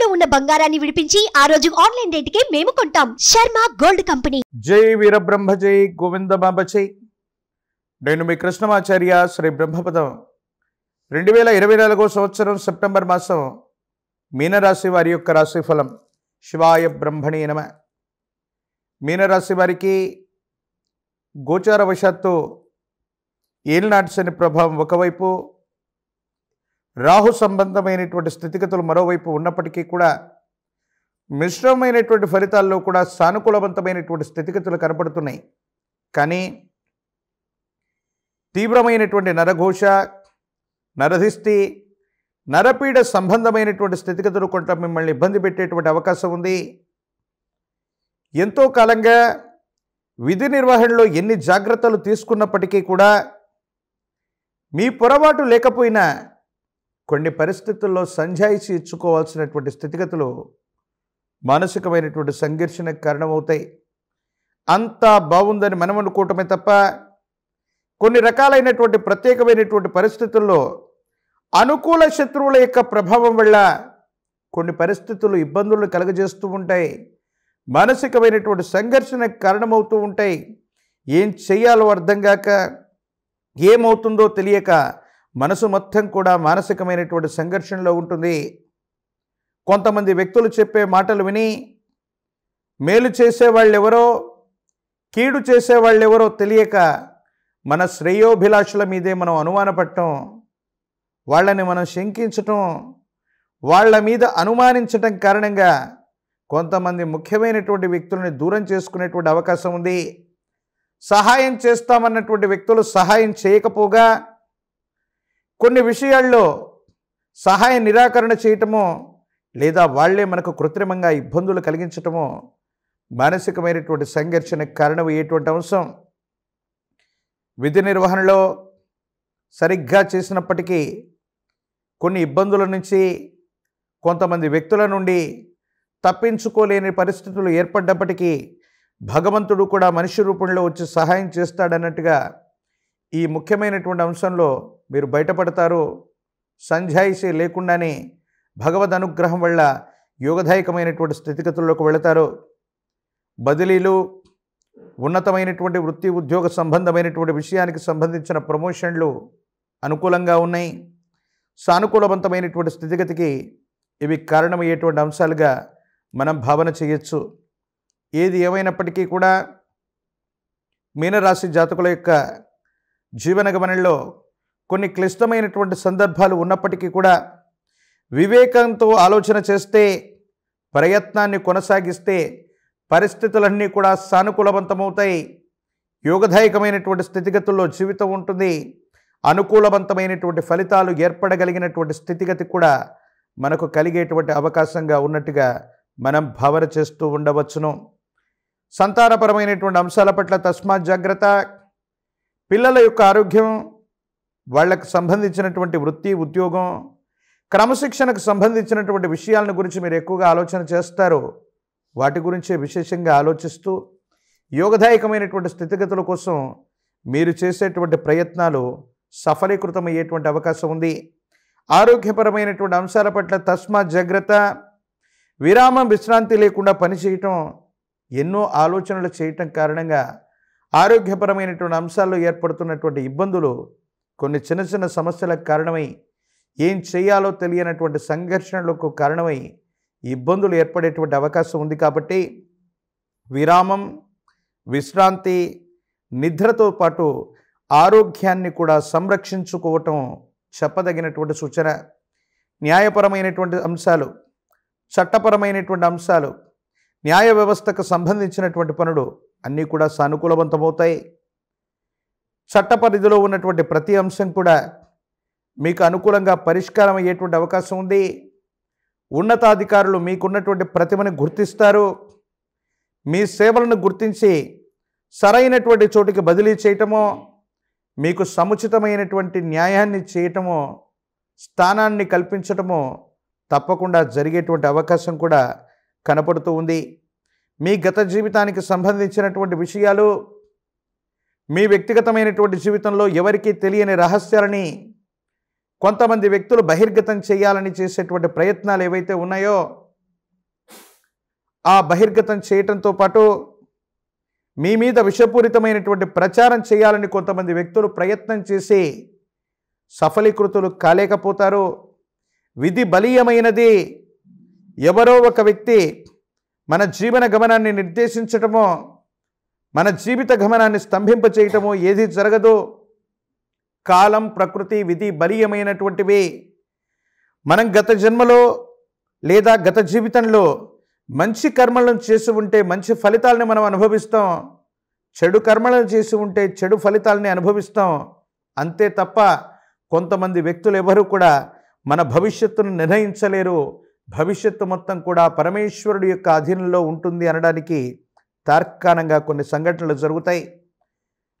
తాకట్టులో ఉన్న బంగారాన్ని విడిపించి ఆ రోజు ఆన్లైన్ రేటుకే మేము కొంటాం. Sharma gold company. జై వీరబ్రహ్మ జై గోవింద బాబా జై. నేను మీ కృష్ణమాచార్య శ్రీ బ్రహ్మపదం. 2024 సంవత్సరం సెప్టెంబర్ మాసం మీనరాశి వారి యొక్క రాశిఫలం. శివాయ బ్రహ్మణే నమః. మీనరాశి వారికి గోచారవశాత్తు ఏలినాటి శని ప్రభావం ఒకవైపు, రాహు సంబంధమైనటువంటి స్థితిగతులు మరోవైపు ఉన్నప్పటికీ కూడా మిశ్రమమైనటువంటి ఫలితాల్లో కూడా సానుకూలవంతమైనటువంటి స్థితిగతులు కనపడుతున్నాయి. కానీ తీవ్రమైనటువంటి నరఘోష, నరధిష్టి, నరపీడ సంబంధమైనటువంటి స్థితిగతులు కొంత మిమ్మల్ని ఇబ్బంది పెట్టేటువంటి అవకాశం ఉంది. ఎంతో కాలంగా విధి నిర్వహణలో ఎన్ని జాగ్రత్తలు తీసుకున్నప్పటికీ కూడా మీ పొరపాటు లేకపోయినా కొన్ని పరిస్థితుల్లో సంజాయిషి ఇచ్చుకోవాల్సినటువంటి స్థితిగతులు మానసికమైనటువంటి సంఘర్షణకు కారణమవుతాయి. అంతా బాగుందని మనం అనుకోవటమే తప్ప కొన్ని రకాలైనటువంటి ప్రత్యేకమైనటువంటి పరిస్థితుల్లో అనుకూల శత్రువుల యొక్క ప్రభావం వల్ల కొన్ని పరిస్థితులు ఇబ్బందులను కలుగజేస్తూ ఉంటాయి. మానసికమైనటువంటి సంఘర్షణకు కారణమవుతూ ఉంటాయి. ఏం చేయాలో అర్థం కాక, ఏమవుతుందో తెలియక మనసు మొత్తం కూడా మానసికమైనటువంటి సంఘర్షణలో ఉంటుంది. కొంతమంది వ్యక్తులు చెప్పే మాటలు విని మేలు చేసేవాళ్ళు ఎవరో, కీడు చేసేవాళ్ళు ఎవరో తెలియక మన శ్రేయోభిలాషుల మీదే మనం అనుమానపడటం, వాళ్ళని మనం శంకించటం, వాళ్ళ మీద అనుమానించటం కారణంగా కొంతమంది ముఖ్యమైనటువంటి వ్యక్తులని దూరం చేసుకునేటువంటి అవకాశం ఉంది. సహాయం చేస్తామన్నటువంటి వ్యక్తులు సహాయం చేయకపోగా కొన్ని విషయాల్లో సహాయ నిరాకరణ చేయటమో, లేదా వాళ్లే మనకు కృత్రిమంగా ఇబ్బందులు కలిగించటమో మానసికమైనటువంటి సంఘర్షణకు కారణమయ్యేటువంటి అంశం. విధి నిర్వహణలో సరిగ్గా చేసినప్పటికీ కొన్ని ఇబ్బందుల నుంచి, కొంతమంది వ్యక్తుల నుండి తప్పించుకోలేని పరిస్థితులు ఏర్పడ్డప్పటికీ భగవంతుడు కూడా మనిషి రూపంలో వచ్చి సహాయం చేస్తాడన్నట్టుగా ఈ ముఖ్యమైనటువంటి అంశంలో మీరు బయటపడతారు. సంజాయిషి లేకుండానే భగవద్ అనుగ్రహం వల్ల యోగదాయకమైనటువంటి స్థితిగతుల్లోకి వెళతారు. బదిలీలు, ఉన్నతమైనటువంటి వృత్తి ఉద్యోగ సంబంధమైనటువంటి విషయానికి సంబంధించిన ప్రమోషన్లు అనుకూలంగా ఉన్నాయి. సానుకూలవంతమైనటువంటి స్థితిగతికి ఇవి కారణమయ్యేటువంటి అంశాలుగా మనం భావన చేయొచ్చు. ఏది ఏమైనప్పటికీ కూడా మీనరాశి జాతకుల యొక్క జీవన గమనంలో కొన్ని క్లిష్టమైనటువంటి సందర్భాలు ఉన్నప్పటికీ కూడా వివేకంతో ఆలోచన చేస్తే, ప్రయత్నాన్ని కొనసాగిస్తే పరిస్థితులన్నీ కూడా సానుకూలవంతమవుతాయి. యోగదాయకమైనటువంటి స్థితిగతుల్లో జీవితం ఉంటుంది. అనుకూలవంతమైనటువంటి ఫలితాలు ఏర్పడగలిగినటువంటి స్థితిగతి కూడా మనకు కలిగేటువంటి అవకాశంగా ఉన్నట్టుగా మనం భావన చేస్తూ ఉండవచ్చును. సంతానపరమైనటువంటి అంశాల పట్ల తస్మాత్ జాగ్రత్త. పిల్లల యొక్క ఆరోగ్యం, వాళ్ళకు సంబంధించినటువంటి వృత్తి ఉద్యోగం, క్రమశిక్షణకు సంబంధించినటువంటి విషయాలను గురించి మీరు ఎక్కువగా ఆలోచన చేస్తారు. వాటి గురించే విశేషంగా ఆలోచిస్తూ యోగదాయకమైనటువంటి స్థితిగతుల కోసం మీరు చేసేటువంటి ప్రయత్నాలు సఫలీకృతమయ్యేటువంటి అవకాశం ఉంది. ఆరోగ్యపరమైనటువంటి అంశాల పట్ల తస్మాత్ జాగ్రత్త. విరామం, విశ్రాంతి లేకుండా పనిచేయటం, ఎన్నో ఆలోచనలు చేయటం కారణంగా ఆరోగ్యపరమైనటువంటి అంశాల్లో ఏర్పడుతున్నటువంటి ఇబ్బందులు కొన్ని చిన్న చిన్న సమస్యలకు కారణమై, ఏం చేయాలో తెలియనటువంటి సంఘర్షణలకు కారణమై ఇబ్బందులు ఏర్పడేటువంటి అవకాశం ఉంది. కాబట్టి విరామం, విశ్రాంతి, నిద్రతో పాటు ఆరోగ్యాన్ని కూడా సంరక్షించుకోవటం చెప్పదగినటువంటి సూచన. న్యాయపరమైనటువంటి అంశాలు, చట్టపరమైనటువంటి అంశాలు, న్యాయ వ్యవస్థకు సంబంధించినటువంటి పనులు అన్నీ కూడా సానుకూలవంతమవుతాయి. చట్ట పరిధిలో ఉన్నటువంటి ప్రతి అంశం కూడా మీకు అనుకూలంగా పరిష్కారం అయ్యేటువంటి అవకాశం ఉంది. ఉన్నతాధికారులు మీకున్నటువంటి ప్రతిభను గుర్తిస్తారు. మీ సేవలను గుర్తించి సరైనటువంటి చోటికి బదిలీ చేయటమో, మీకు సముచితమైనటువంటి న్యాయాన్ని చేయటమో, స్థానాన్ని కల్పించటమో తప్పకుండా జరిగేటువంటి అవకాశం కూడా కనపడుతూ ఉంది. మీ గత జీవితానికి సంబంధించినటువంటి విషయాలు, మీ వ్యక్తిగతమైనటువంటి జీవితంలో ఎవరికీ తెలియని రహస్యాలని కొంతమంది వ్యక్తులు బహిర్గతం చేయాలని చేసేటువంటి ప్రయత్నాలు ఏవైతే ఉన్నాయో ఆ బహిర్గతం చేయటంతో పాటు మీ మీద విషపూరితమైనటువంటి ప్రచారం చేయాలని కొంతమంది వ్యక్తులు ప్రయత్నం చేసి సఫలీకృతులు కాలేకపోతారు. విధి బలీయమైనది. ఎవరో ఒక వ్యక్తి మన జీవన గమనాన్ని నిర్దేశించటమో, మన జీవిత గమనాన్ని స్తంభింపచేయటమో ఏది జరగదు. కాలం, ప్రకృతి, విధి బలీయమైనటువంటివి. మనం గత జన్మలో లేదా గత జీవితంలో మంచి కర్మలను చేసి ఉంటే మంచి ఫలితాలని మనం అనుభవిస్తాం. చెడు కర్మలను చేసి ఉంటే చెడు ఫలితాలని అనుభవిస్తాం. అంతే తప్ప కొంతమంది వ్యక్తులు ఎవరు కూడా మన భవిష్యత్తును నిర్ణయించలేరు. భవిష్యత్తు మొత్తం కూడా పరమేశ్వరుడి యొక్క అధీనంలో ఉంటుంది అనడానికి తార్కాణంగా కొన్ని సంఘటనలు జరుగుతాయి.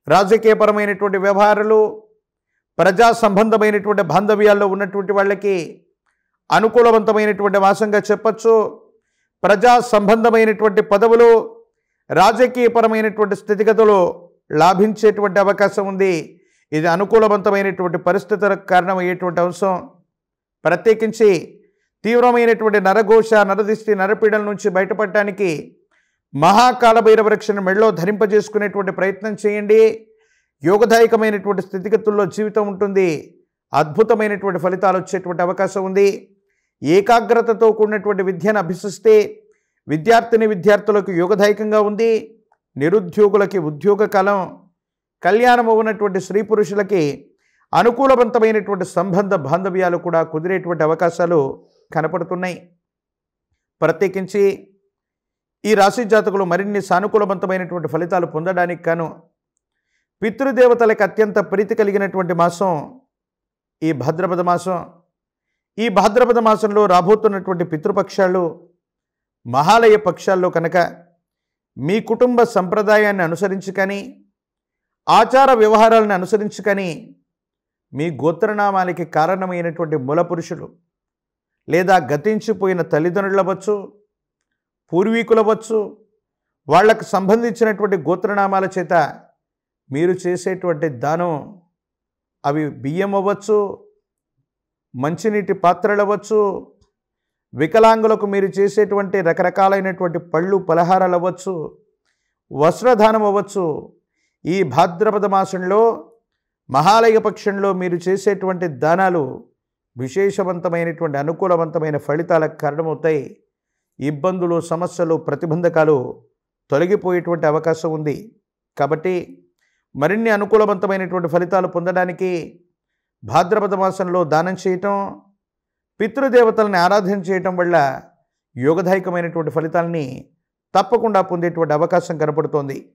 రాజకీయపరమైనటువంటి వ్యవహారాలు, ప్రజా సంబంధమైనటువంటి బాంధవ్యాల్లో ఉన్నటువంటి వాళ్ళకి అనుకూలవంతమైనటువంటి మాసంగా చెప్పచ్చు. ప్రజా సంబంధమైనటువంటి పదవులు, రాజకీయపరమైనటువంటి స్థితిగతులు లాభించేటువంటి అవకాశం ఉంది. ఇది అనుకూలవంతమైనటువంటి పరిస్థితులకు కారణమయ్యేటువంటి అంశం. ప్రత్యేకించి తీవ్రమైనటువంటి నరఘోష, నరదిష్టి, నరపీడల నుంచి బయటపడటానికి మహాకాలభైరవ వృక్షను మెడలో ధరింపజేసుకునేటువంటి ప్రయత్నం చేయండి. యోగదాయకమైనటువంటి స్థితిగతుల్లో జీవితం ఉంటుంది. అద్భుతమైనటువంటి ఫలితాలు వచ్చేటువంటి అవకాశం ఉంది. ఏకాగ్రతతో కూడినటువంటి విద్యను అభ్యసిస్తే విద్యార్థిని విద్యార్థులకు యోగదాయకంగా ఉంది. నిరుద్యోగులకి ఉద్యోగ కాలం, కళ్యాణం ఉన్నటువంటి స్త్రీ పురుషులకి అనుకూలవంతమైనటువంటి సంబంధ బాంధవ్యాలు కూడా కుదిరేటువంటి అవకాశాలు కనపడుతున్నాయి. ప్రత్యేకించి ఈ రాశి జాతకులు మరిన్ని సానుకూలవంతమైనటువంటి ఫలితాలు పొందడానికి గాను పితృదేవతలకు అత్యంత ప్రీతి కలిగినటువంటి మాసం ఈ భాద్రపద మాసం. ఈ భాద్రపద మాసంలో రాబోతున్నటువంటి పితృపక్షాలు మహాలయ పక్షాల్లో కనుక మీ కుటుంబ సంప్రదాయాన్ని అనుసరించి కానీ, ఆచార వ్యవహారాలను అనుసరించి కానీ, మీ గోత్రనామానికి కారణమైనటువంటి మూల పురుషులు లేదా గతించిపోయిన తల్లిదండ్రులవచ్చు, పూర్వీకులవచ్చు, వాళ్లకు సంబంధించినటువంటి గోత్రనామాల చేత మీరు చేసేటువంటి దానం, అవి బియ్యం అవ్వచ్చు, మంచినీటి పాత్రలు అవ్వచ్చు, వికలాంగులకు మీరు చేసేటువంటి రకరకాలైనటువంటి పళ్ళు పలహారాలు అవ్వచ్చు, వస్త్రదానం అవ్వచ్చు. ఈ భాద్రపద మాసంలో మహాలయ పక్షంలో మీరు చేసేటువంటి దానాలు విశేషవంతమైనటువంటి అనుకూలవంతమైన ఫలితాలకు కారణమవుతాయి. ఇబ్బందులు, సమస్యలు, ప్రతిబంధకాలు తొలగిపోయేటువంటి అవకాశం ఉంది. కాబట్టి మరిన్ని అనుకూలవంతమైనటువంటి ఫలితాలు పొందడానికి భాద్రపద మాసంలో దానం చేయటం, పితృదేవతల్ని ఆరాధన చేయటం వల్ల యోగదాయకమైనటువంటి ఫలితాలని తప్పకుండా పొందేటువంటి అవకాశం కనపడుతోంది.